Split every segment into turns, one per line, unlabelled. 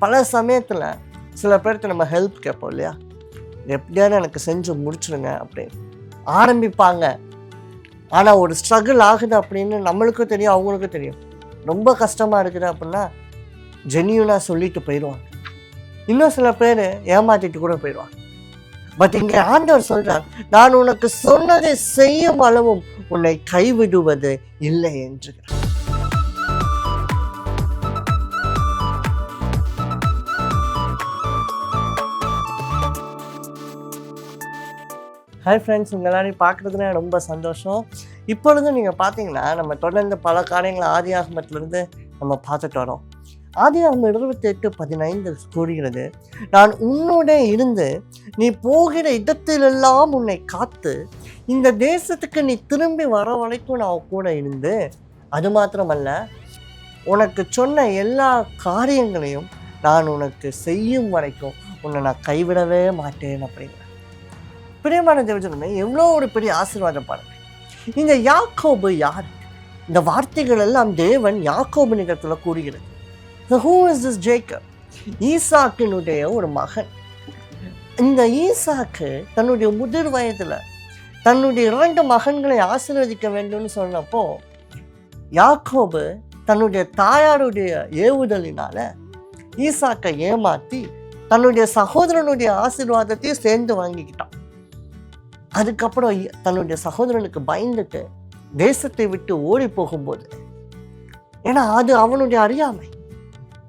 பல சமயத்தில் சில பேருக்கு நம்ம ஹெல்ப் கேட்போம் இல்லையா, எப்படியாவது எனக்கு செஞ்சு முடிச்சுடுங்க அப்படின்னு ஆரம்பிப்பாங்க. ஆனால் ஒரு ஸ்ட்ரகிள் ஆகுது அப்படின்னு நம்மளுக்கும் தெரியும், அவங்களுக்கும் தெரியும். ரொம்ப கஷ்டமாக இருக்குது அப்படின்னா ஜென்யூனாக சொல்லிட்டு போயிடுவாங்க. இன்னும் சில பேர் ஏமாற்றிட்டு கூட போயிடுவாங்க. பட் இங்கே ஆண்டவர் சொல்றார், நான் உனக்கு சொன்னதை செய்யும் அளவும் உன்னை கைவிடுவது இல்லை என்று. ஹாய் ஃப்ரெண்ட்ஸ், உங்கள் எல்லாரையும் பார்க்குறதுல ரொம்ப சந்தோஷம். இப்பொழுதும் நீங்கள் பார்த்தீங்கன்னா நம்ம தொடர்ந்து பல காரியங்களை ஆதியாகமத்திலிருந்து நம்ம பார்த்துட்டு வரோம். ஆதியாகமம் 28:15 கூறுகிறது, நான் உன்னோட இருந்து நீ போகிற இடத்திலெல்லாம் உன்னை காத்து இந்த தேசத்துக்கு நீ திரும்பி வர வரைக்கும் நான் கூட இருந்து, அது மாத்திரமல்ல உனக்கு சொன்ன எல்லா காரியங்களையும் நான் உனக்கு செய்யும் வரைக்கும் உன்னை நான் கைவிடவே மாட்டேன் அப்படிங்கிற. பிரியமான தேவஜனமே, எவ்வளோ ஒரு பெரிய ஆசீர்வாதம் பாருங்க. இந்த யாக்கோபு யார்? இந்த வார்த்தைகள் எல்லாம் தேவன் யாக்கோபு நிகழ்த்துல கூறுகிறது. Who is this Jacob? ஈசாக்கினுடைய ஒரு மகன். இந்த ஈசாக்கு தன்னுடைய முதிர் வயதுல தன்னுடைய 2 மகன்களை ஆசீர்வதிக்க வேண்டும்னு சொன்னப்போ, யாக்கோபு தன்னுடைய தாயாருடைய ஏவுதலினால ஈசாக்கை ஏமாத்தி தன்னுடைய சகோதரனுடைய ஆசீர்வாதத்தையும் சேர்ந்து வாங்கிக்கிட்டான். அதுக்கப்புறம் தன்னுடைய சகோதரனுக்கு பயந்துட்டு தேசத்தை விட்டு ஓடி போகும்போது, ஏன்னா அது அவனுடைய அறியாமை,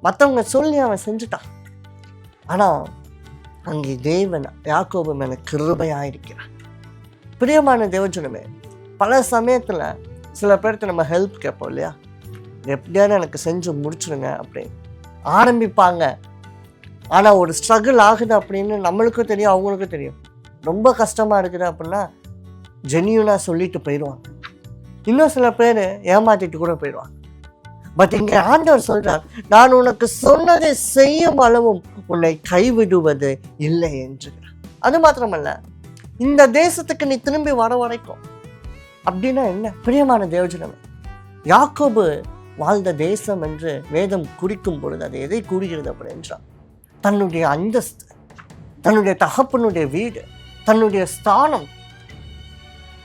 மற்றவங்க சொல்லி அவன் செஞ்சுட்டான். ஆனால் அங்கே தேவன் யாக்கோபு மேலே கிருபையாயிருக்கிறான். பிரியமான தேவஜனமே, பல சமயத்தில் சில பேருக்கு நம்ம ஹெல்ப் கேட்போம் இல்லையா, எப்படியாவது எனக்கு செஞ்சு முடிச்சுடுங்க அப்படின்னு ஆரம்பிப்பாங்க. ஆனால் ஒரு ஸ்ட்ரகிள் ஆகுது அப்படின்னு நம்மளுக்கும் தெரியும், அவங்களுக்கும் தெரியும். ரொம்ப கஷ்டமாக இருக்குது அப்படின்னா ஜென்யூனாக சொல்லிட்டு போயிடுவாங்க. இன்னும் சில பேர் ஏமாற்றிட்டு கூட போயிடுவாங்க. பட் இங்கே ஆண்டவர் சொல்றார், நான் உனக்கு சொன்னதை செய்யும் அளவும் உன்னை கைவிடுவது இல்லை என்று. அது மாத்திரமல்ல, இந்த தேசத்துக்கு நீ திரும்பி வர வரைக்கும். அப்படின்னா என்ன? பிரியமான தேவஜனமே, யாக்கோபு வாழ்ந்த தேசம் என்று வேதம் குறிக்கும் பொழுது அது எதை கூறுகிறது அப்படி என்றால், தன்னுடைய அந்தஸ்து, தன்னுடைய தகப்பனுடைய வீடு, தன்னுடைய ஸ்தானம்,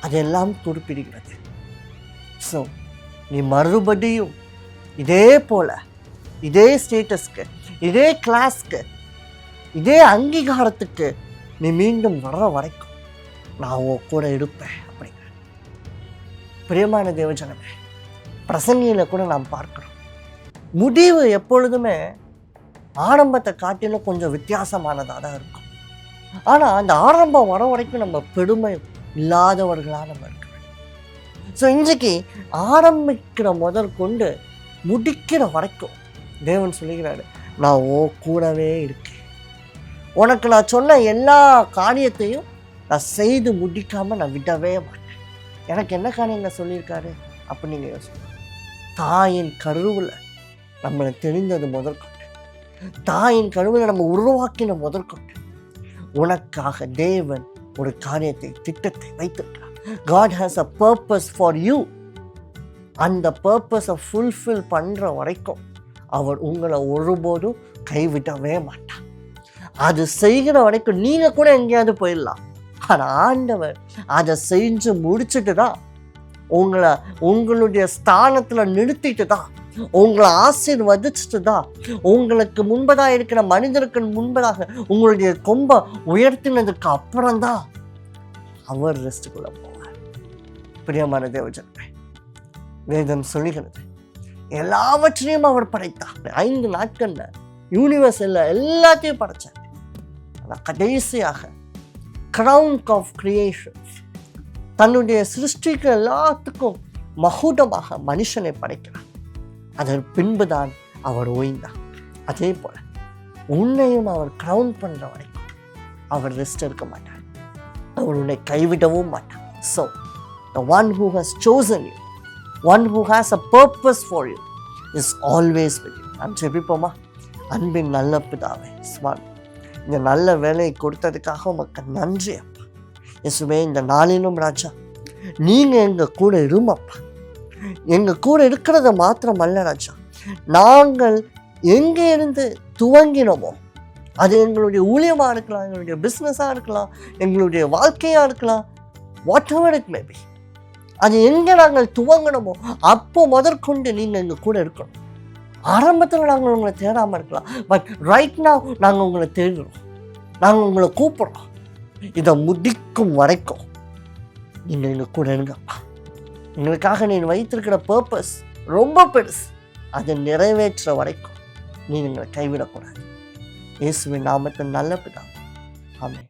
அதெல்லாம் குறிப்பிடுகிறது. ஸோ நீ மறுபடியும் இதே போல, இதே ஸ்டேட்டஸ்க்கு, இதே கிளாஸ்க்கு, இதே அங்கீகாரத்துக்கு நீ மீண்டும் வர்ற வரைக்கும் நான் உன் கூட இருப்பேன் அப்படிங்கிற. பிரியமான தேவஜனமே, பிரசங்கியில் கூட நாம் பார்க்கிறோம், முடிவு எப்பொழுதுமே ஆரம்பத்தை காட்டிலும் கொஞ்சம் வித்தியாசமானதாக தான் இருக்கும். ஆனால் அந்த ஆரம்பம் வர வரைக்கும் நம்ம பெருமை இல்லாதவர்களாக நம்ம இருக்கிறோம். ஸோ இன்றைக்கு ஆரம்பிக்கிற முதல் கொண்டு முடிக்கிற வரைக்கும் தேவன் சொல்லுகிறாரு, நான் ஓ கூடவே இருக்கேன். உனக்கு நான் சொன்ன எல்லா காரியத்தையும் நான் செய்து முடிக்காமல் நான் விடவே மாட்டேன். எனக்கு என்ன காரியங்களை சொல்லியிருக்காரு அப்படின்னு நீங்கள் யோசிக்கணும். தாயின் கருவில் நம்மளை தெரிந்தது முதற்கொண்டு, தாயின் கருவில் நம்ம உருவாக்கின முதற்கொண்டு உனக்காக தேவன் ஒரு காரியத்தை, திட்டத்தை வைத்திருக்கிறார். God has a purpose for you. அந்த பர்பஸை ஃபுல்ஃபில் பண்ணுற வரைக்கும் அவர் உங்களை ஒருபோதும் கைவிடவே மாட்டார். அது செய்கிற வரைக்கும் நீங்கள் கூட எங்கேயாவது போயிடலாம். ஆனால் ஆண்டவர் அதை செஞ்சு முடிச்சுட்டு தான் உங்களுடைய ஸ்தானத்தில் நிறுத்திட்டு தான், உங்களை ஆசீர்வதிச்சுட்டு தான், உங்களுக்கு முன்பதாக இருக்கிற மனிதருக்கு முன்பதாக உங்களுடைய கொம்பை உயர்த்தினதுக்கு அப்புறம்தான் அவர் ரெஸ்ட்டுக்குள்ளே போவார். பிரியமான தேவஜனமே, வேதம் சொல்லுகிறது, எல்லாவற்றையும் அவர் படைத்தார். 5 நாட்கள்ல யூனிவர்ஸ் எல்லாத்தையும் படைச்சார். ஆனால் கடைசியாக கிரவுன் ஆஃப் கிரியேஷன், தன்னுடைய சிருஷ்டிக்கு எல்லாத்துக்கும் மகுடமாக மனுஷனை படைக்கிறார். அதன் பின்புதான் அவர் ஓய்ந்தார். அதே போல உன்னையும் அவர் கிரவுன் பண்ற வரைக்கும் அவர் ரெஸ்ட் எடுக்க மாட்டார். அவர் உன்னை கைவிடவும் மாட்டார். So the one who has chosen you, one who has a purpose for you is always with you. நாம் ஜெபிப்போமா? அன்பின் நல்ல பிதாவே, சுவாமி, இந்த நல்ல வேலையை கொடுத்ததுக்காக உமக்கு நன்றி அப்பா. இயேசுவே, இந்த நாளிலும் ராஜா நீங்கள் எங்கள் கூட இருமப்பா. எங்கள் கூட இருக்கிறத மாத்திரம் அல்ல ராஜா, நாங்கள் எங்கே இருந்து துவங்கினோமோ, அது எங்களுடைய ஊழியமாக இருக்கலாம், எங்களுடைய பிஸ்னஸாக இருக்கலாம், எங்களுடைய வாழ்க்கையாக இருக்கலாம், what ever it may be, அது எங்கே நாங்கள் துவங்கினோமோ அப்போ முதற்கொண்டு நீங்கள் எங்கள் கூட இருக்கணும். ஆரம்பத்தில் நாங்கள் உங்களை தேடாமல் இருக்கலாம், பட் ரைட் நவ் நாங்கள் உங்களை தேடுறோம், நாங்கள் உங்களை கூப்பிட்றோம். இதை முடிக்கும் வரைக்கும் நீங்கள் எங்கள் கூட இருங்கப்பா. எங்களுக்காக நீ வைத்திருக்கிற பர்பஸ் ரொம்ப பெருசு, அதை நிறைவேற்ற வரைக்கும் நீங்கள் எங்களை கைவிடக்கூடாது. இயேசுவின் நாமத்தின் நல்ல பிதாவே, ஆமென்.